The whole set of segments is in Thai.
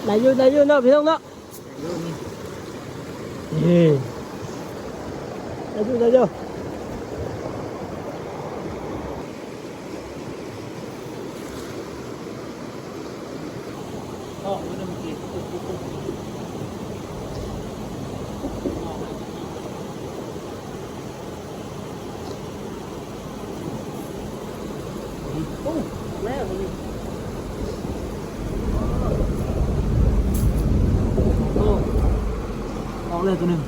ได้อยู่เนาะพี่น้องเนาะนี่ได้อยู่ออกมันมันกินโอ้แล้วนี่โอ้ออกเลยตัวหนึ่ง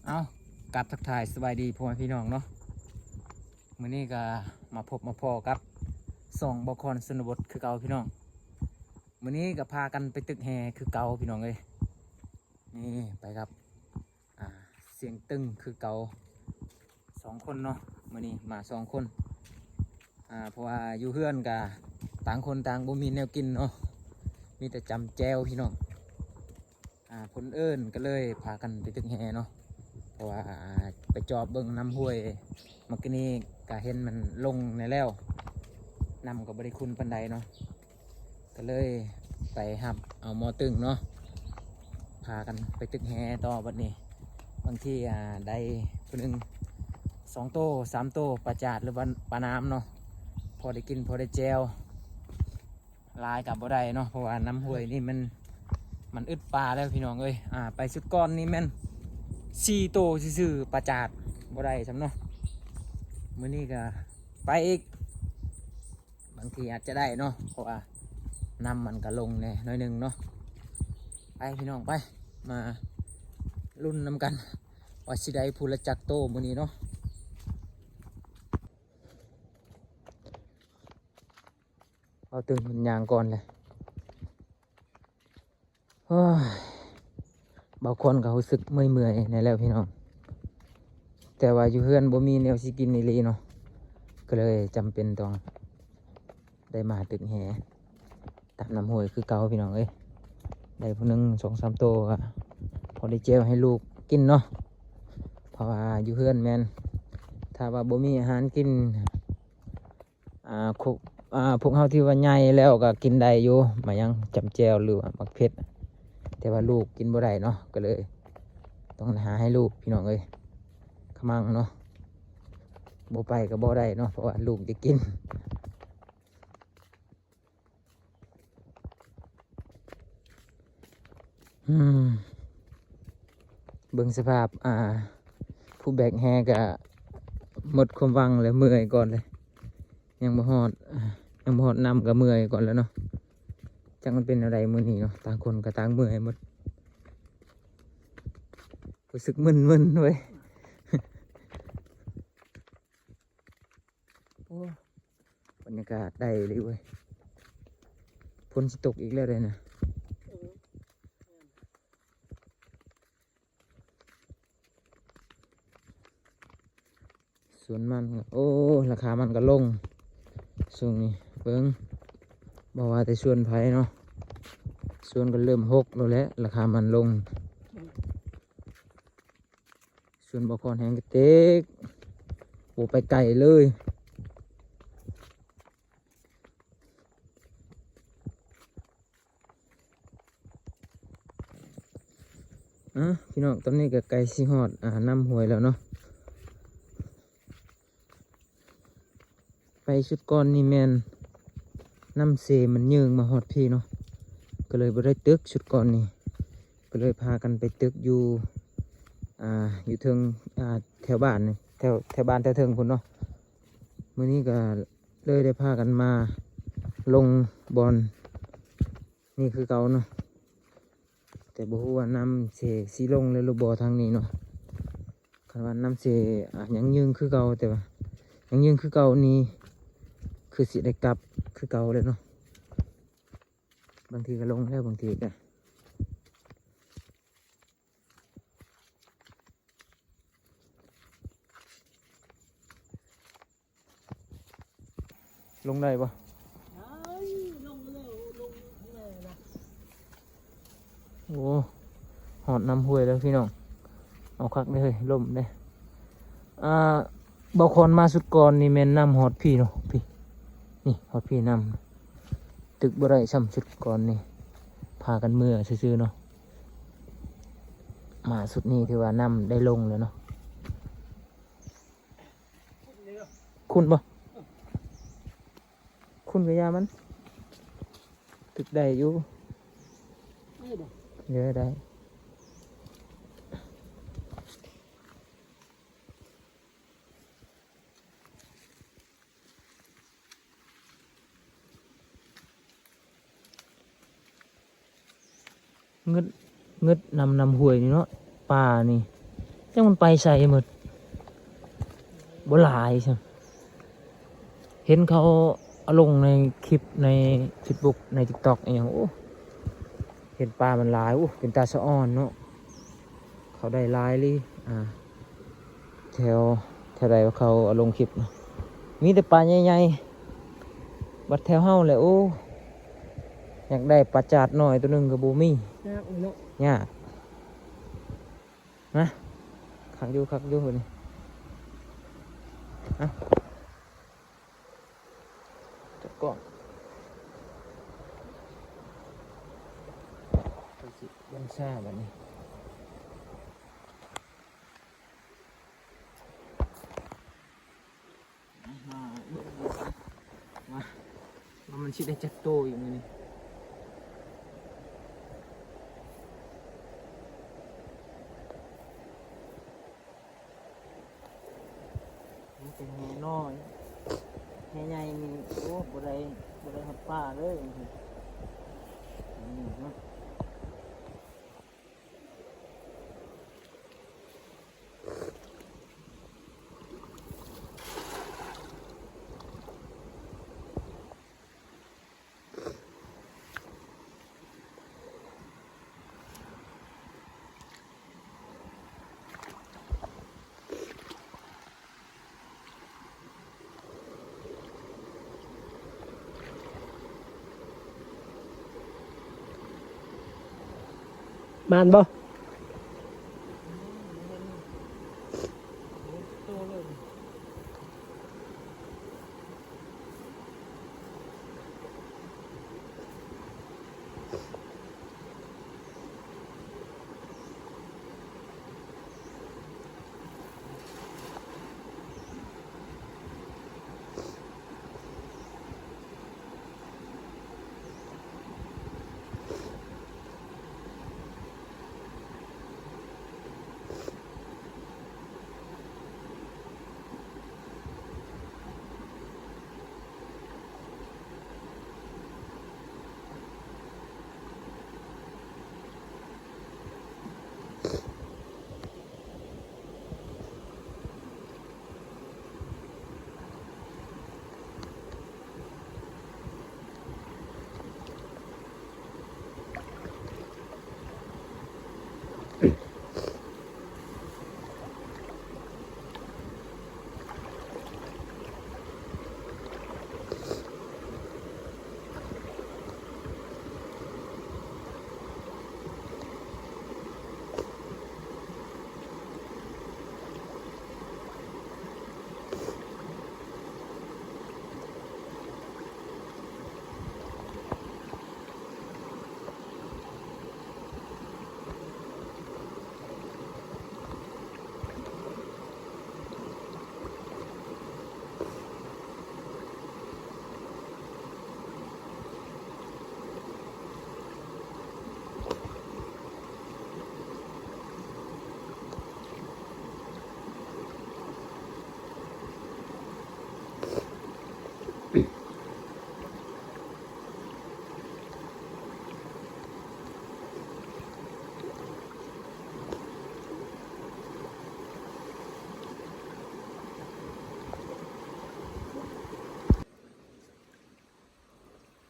เอากลับทักทายสบายดีพ่อแม่พี่น้องเนาะมื้อนี้ก็มาพบมาพอกับส่องบคอนสนบทคือเก่าพี่น้องมื้อนี้ก็พากันไปตึกแฮคือเก่าพี่น้องเลยนี่ไปครับเสียงตึงคือเก่า2 คนเนาะมื้อนี้มา2 คนเพราะว่าอยู่เฮือนก็ต่างคนต่างบ่มีแนวกินเนาะมีแต่จำแจวพี่น้องคนเอิ้นก็เลยพากันไปตึกแฮเนาะเพราะว่าไปจอบเบิ่งน้ำห้วยเมื่อกี้นี้ก็เห็นมันลงในแล้วน้ำก็บริคุณปันใดเนาะก็เลยไปหับเอาหมอตึงเนาะพากันไปตึกแฮต่อบัดนี้บางที่ได้คนหนึ่ง2 โต 3 โตปลาจาดหรือว่าปลาน้ำเนาะพอได้กินพอได้แจวลายกับบ่ได้เนาะเพราะว่าน้ำห้วยนี่มันอึดปลาแล้วพี่น้องเอ้ยไปสุดก้อนนี่แม่น4 โตซื่อๆปลาจาดบ่ได้สำเนาะมื้อนี้ก็ไปอีกบางทีอาจจะได้เนาะเพราะว่าน้ำมันก็ลงแน่น้อยหนึ่งเนาะไปพี่น้องไปมารุ่นนำกันว่าสิได้พูละจักโตมื้อนี้เนาะเอาตึงมันยางก่อนเลยบางคนก็รู้สึกเมื่อยในแล้วพี่น้องแต่ว่าอยู่เพื่อนบ่มีแนวสิกินนี่เลยเนาะก็เลยจำเป็นต้องได้มาตึกแหตามน้ำห้วยคือเก่าพี่น้องเอ้ยได้พวกนึง2-3 โตก็พอได้เจลให้ลูกกินเนาะเพราะว่าอยู่เพื่อนแมนถ้าว่าบ่มีอาหารกินพวกเฮาที่ว่าใหญ่แล้วก็กินได้อยู่มายังจำแจวหรือว่ามักเผ็ดแต่ว่าลูกกินบ่ได้เนาะก็เลยต้องหาให้ลูกพี่น้องเอ้ยขมังเนาะบ่ไปก็บ่ได้เนาะเพราะว่าลูกจะกินเบิ่งสภาพผู้แบกแฮก็หมดความหวังเลยเมื่อยก่อนเลยยังบ่ฮอดนำก็เมื่อยก่อนแล้วเนาะจังมันเป็นอะไรมื้อนี้เนาะต่างคนก็ต่างเมื่อยหมดรู้สึกมึนๆเว้ยโอ้บรรยากาศได้เลยเว้ยฝนสิตกอีกแล้วเลยนะสวนมันโอ้ราคามันก็ลงช่วงนี้เบิ่งบอกว่าแต่ส่วนไผ่เนาะส่วนก็เริ่มหกแล้วแหละราคามันลงส่วนบกคอนแห้งกระเต็กโอ้ไปไกลเลยพี่น้องตอนนี้ก็ไกลสิฮอดน้ำห้วยแล้วเนาะไปชุดก้อนนี่แมนน้ำเซมันยืงมาฮอดพี่เนาะก็เลยบ่ได้ตึกชุดก้อนนี่ก็เลยพากันไปตึกอยู่อยู่เทิงแถวบ้านแถวบ้านแถวเทิงพุ่นเนาะมื้อนี้ก็เลยได้พากันมาลงบอลนี่คือเก่าเนาะแต่บ่ฮู้ว่าน้ำเสสิลงเลยหรือบ่ทางนี้เนาะคันว่าน้ำเสยังยืงคือเก่าแต่ว่ายังยืงคือเก่านี่คือสิได้กลับคือเก่าเลยเนาะบางทีก็ลงแล้วบางทีก็ลงได้ปะโอ้หอดน้ำห้วยแล้วพี่น้อง เอาคักได้เลยล่มได้บางคนมาสุดก่อนนี่แม่นนำฮอดพี่เนาะพี่นี่ฮอดพี่นำตึกบ่ได้ซ้ำสุดก่อนนี่พากันเมื่อซื่อๆเนาะมาสุดนี้ถือว่านำได้ลงแล้วเนาะคุณบ่คุณกระยามันตึกได้อยู่เยอะได้เงึดเงึดนำห้วยนี่เนาะป่านี่จังมันไปใส่หมดบ่หลายใช่เห็นเขาเอาลงในคลิปใน Facebook ใน TikTok อย่างโอ้เห็นปลามันหลายโอ้เป็นตาสะอ้อนเนาะเขาได้หลายเลยแถวใดว่าเขาเอาลงคลิปเนาะมีแต่ปลาใหญ่ๆบัดแถวเฮาแหละโอ้อยากได้ปลาจาดหน่อยตัวหนึงกับบูมี่ยากนะขักอยู่คนนี้จับก่อนยังซ่าแบบนี้มามันชิดได้จักโตอยู่นี่มันเป็นแห่น้อยแห่ใหญ่นี่โอ้บ่ได้หัดป้าเลยนี่เนาะมานบ่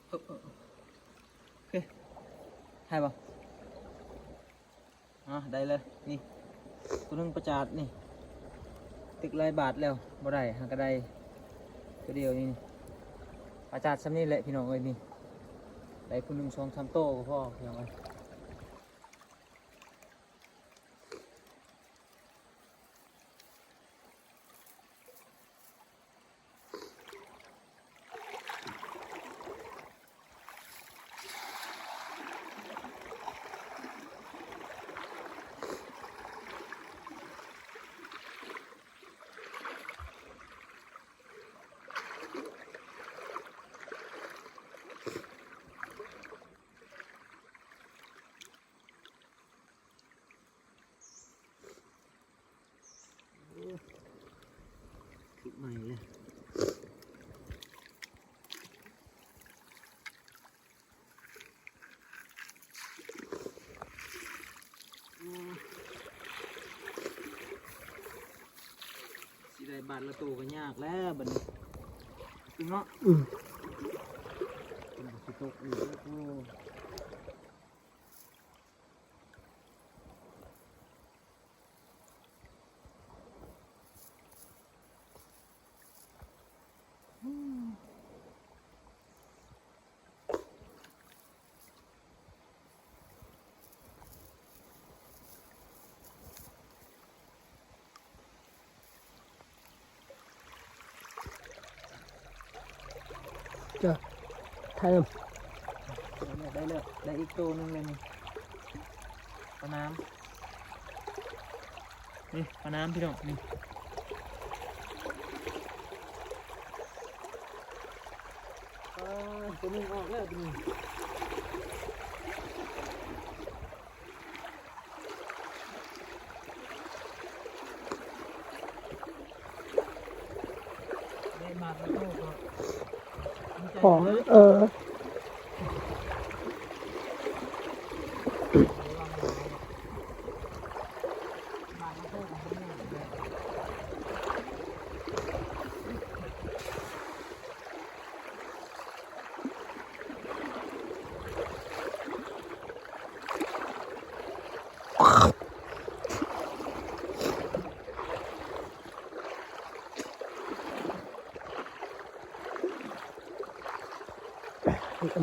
โอเคให้บ่ได้เลยนี่ตัวนึงประจาดนี่ตึกลายบาทแล้วบ่ได้หากระไดตัวเดียวนี่ประจาดซ้ำนี่แหละพี่น้องเอ้ยนี่ได้คุณ1 2 3โตก็พอพี่น้องเอ้ย บาทละตัวก็ยากแล้วบัดนี้ตึงเนาะ มันสิตกอีกโอ้จ้ะไทย ได้เลยได้อีกตัวหนึงเลยนี่ปลาน้ำนี่ปลาน้ำพี่น้องนี่ตัวนึงออกแล้วตัวนึงได้มาแล้วก็ดีใจ ของ เลย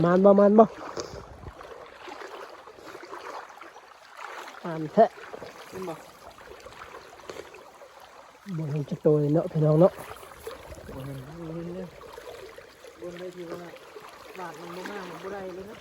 มันบ่มันแท้ เห็นบ่ บ่เห็นจะโตเลยเนาะพี่น้องเนาะ บนนั้นเลยบนได้ทีว่าบาทมันบ่มากมันบ่ได้เลยนะ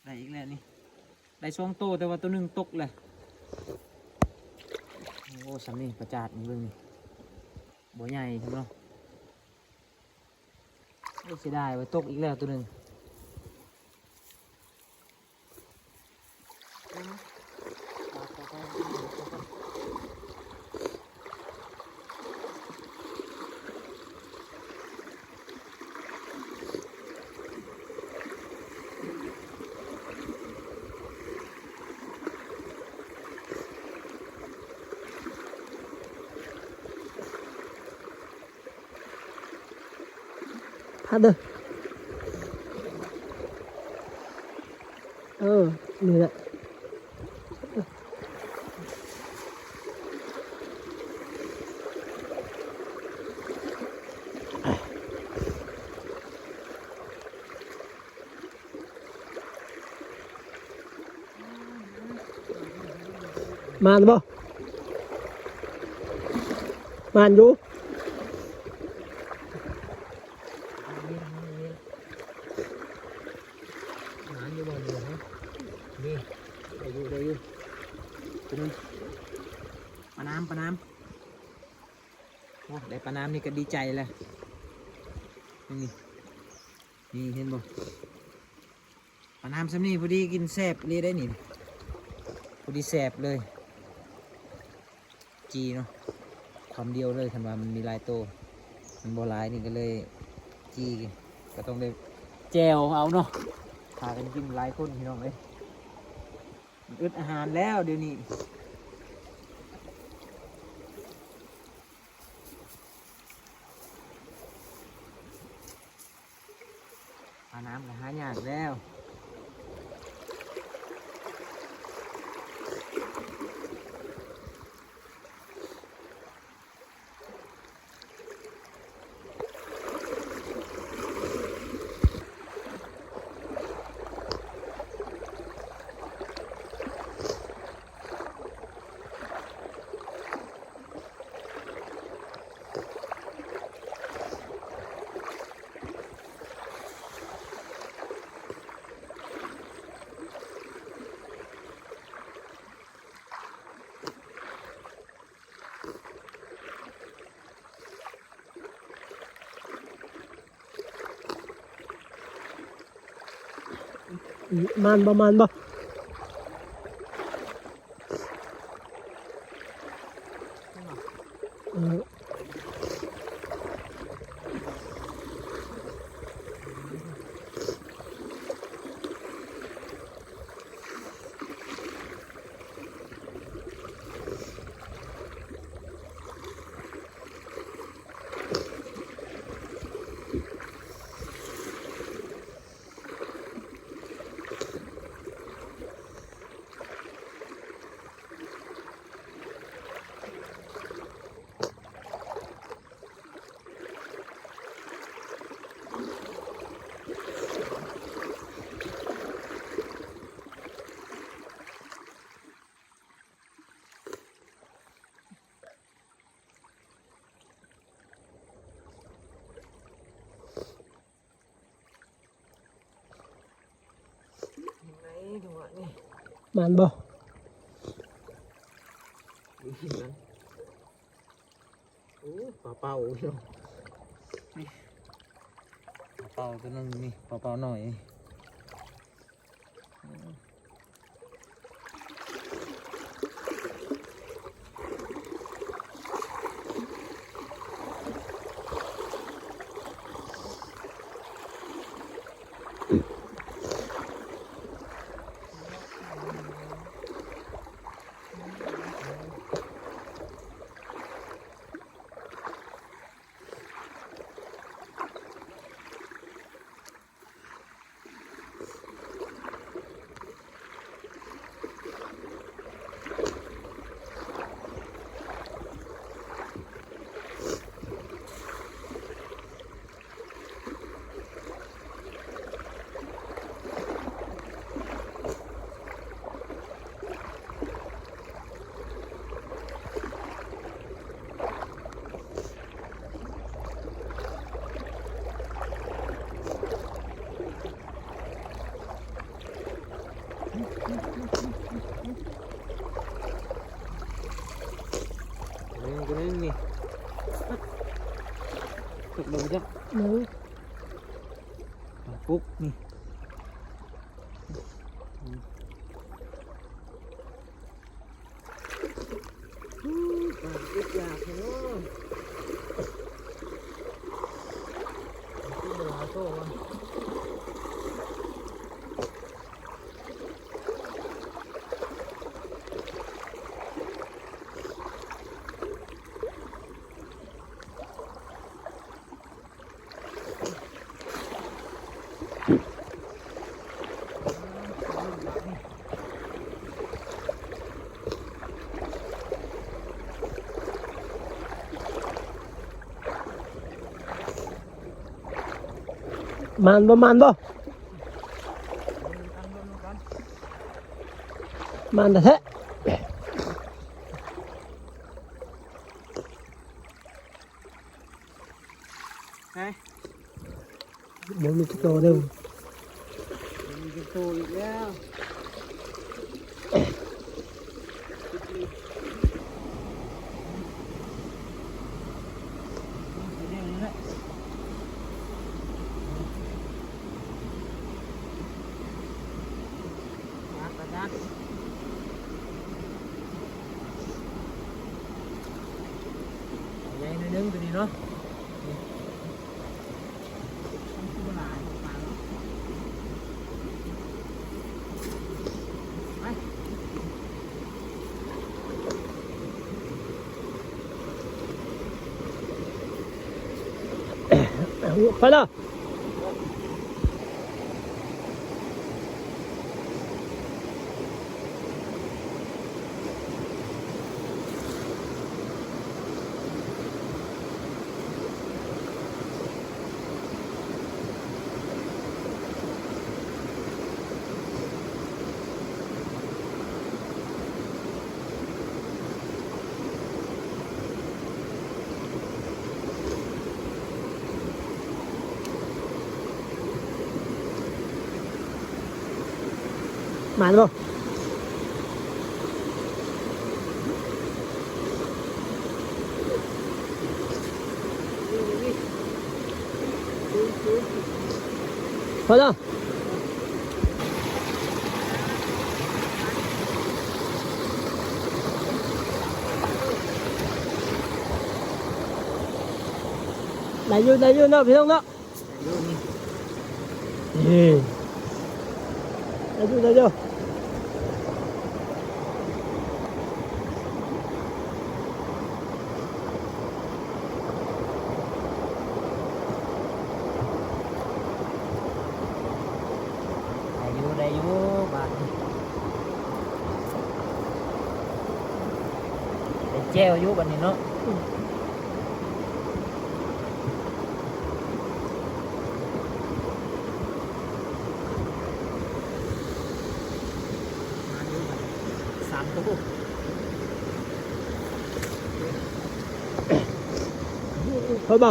ได้อีกแล้วนี่ได้ช่วงโตแต่ว่าตัวหนึงตกเลยโอ้สำนี่ประจาดนี่เบิ่งนี่บ่ใหญ่ใช่ไหมเนาะไม่เสียดายไว้ตกอีกแล้วตัวหนึงพัดเด้อนี่แหละมันบ่มันอยู่ได้อยู่ตัวนึงปลาน้ำโอ้ได้ปลาน้ำนี่ก็ดีใจเลยนี่เห็นบ่ปลาน้ำซ้ำนี่พอดีกินแซ่บเลยได้นี่พอดีแซ่บเลยจีเนาะความเดียวเลยคันว่ามันมีหลายตัวมันบ่หลายนี่ก็เลยจีก็ต้องได้แจวเอาเนาะพากันกินหลายคนพี่น้องเอ้ยมันอึดอาหารแล้วเดี๋ยวนี้ปลาน้ำก็หายากแล้วมันบ่ มานบ่ ดูหินนั้นโอ้ปลาเป่าพี่น้องนี่ปลาเป่าตัวนึงนี่ปลาเป่าหน่อยนี่ถูกลงจ้ะ หนู ปุ๊กนี่ปลาปุ๊กยากเนาะที่เดือดโซ่วะมานบ่มานบ่มานแต่แท้ ไง บ่มีจักโตเด้อ มีเป็นตัวอีกแล้วใหญ่หน่อยนึงตัวนี้เนาะไปละมานบ่ไปละได้อยู่เนาะพี่น้องเนาะนี่ได้อยู่ได้อยู่บาทได้แจ้วอยู่บัดนี้เนาะ3 ตัว ไปบ่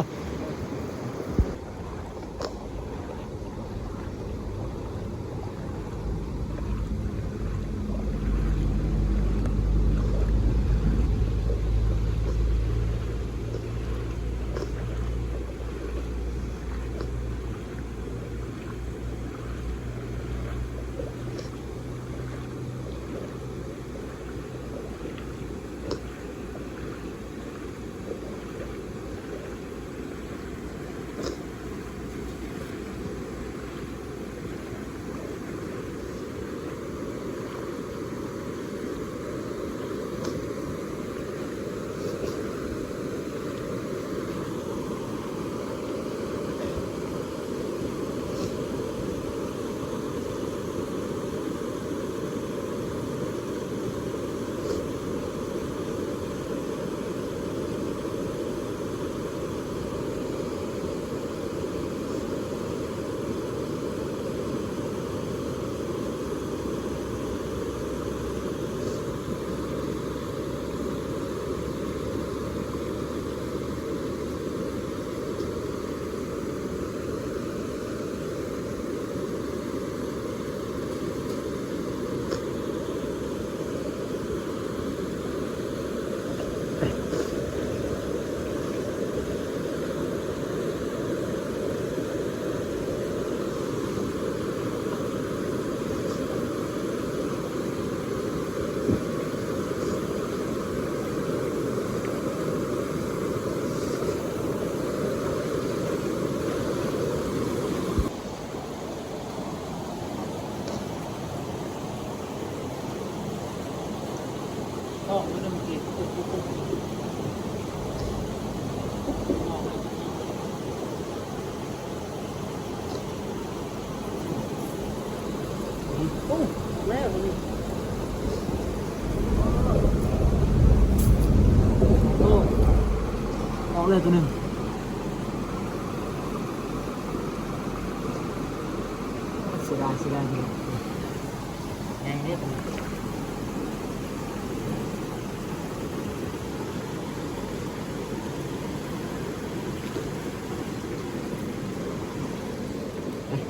อกมันเริ่มกินปุ๊บปุ๊บปุ๊บออกแล้วโอ้แม่คนนี้โอ้ออกเลยตัวหนึ่งเสียดายเสียดายพี่แรงเนี่ยตัวนี้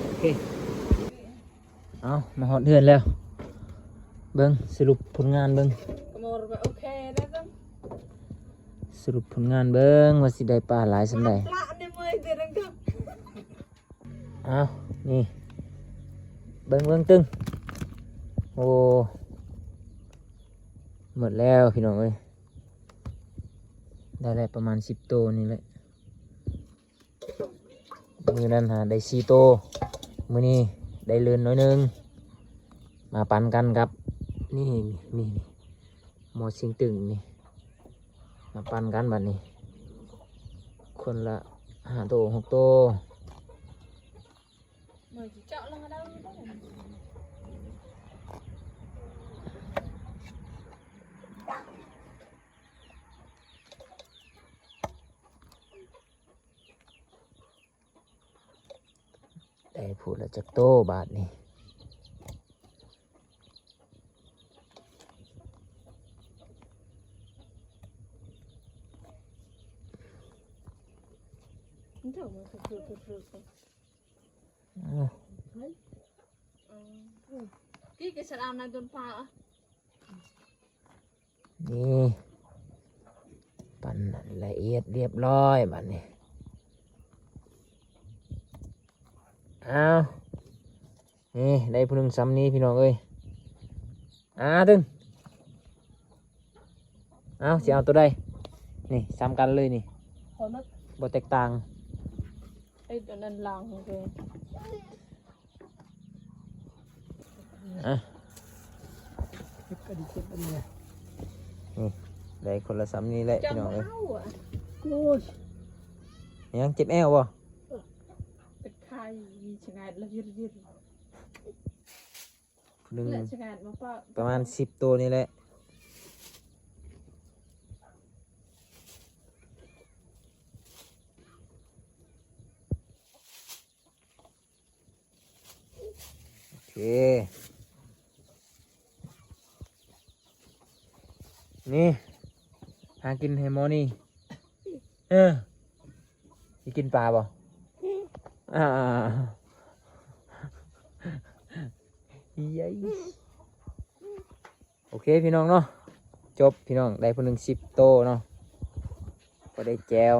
โอเคเอามาหอดเดือนแล้วเบิ้งสรุปผลงานเบิ้ง โอเคได้ก็ สรุปผลงานเบิ้งว่าสิได้ปลาหลายสันใด ปลาในมือเดือนก็ เอานี่เบิ้งเบิ้งตึงโอ้หมดแล้วพี่น้องเอ้ยได้แล้วประมาณ10 ตัวนี่แหละมือนั้นหาได้4 ตัวมือนี้ได้เลือนน้อยหนึงมาปันกันครับนี่นี่หมอสิงตึงนี่มาปันกันบัดนี้คนละ5 ตัว 6 ตัว มือเจาะลงมาได้ ได้พูดแล้วจากโตบาทนี่ มันเถอะมันคือกี่กระชับในต้นฟ้า นี่ปั่นละเอียดเรียบร้อยบาทนี่เอานี่ได้ผู้หนึ่งซ้ำนี้พี่น้องเอ้ยตึงเอาสิเอาตัวใดนี่ซ้ำกันเลยนี่ เขานัก บ่แตกต่าง ไอ้ตัวนั้นลางของเธอ อ่ะ เก็บกระดิกเก็บอันนี้ นี่ได้คนละซ้ำนี้แหละพี่น้องเอ้ย โอ้ย ยังเจ็บแอวบ่ ตะไคร้ชะงัดแล้วยืด ผู้หนึ่ง และชะงัดมาป้า ประมาณ10 ตัวนี่แหละโอเคนี่หากินให้หมอนี่สิกินปลาบ่ยัยโอเคพี่น้องเนาะจบพี่น้องได้ผู้หนึ่ง10 โตเนาะก็ได้แจว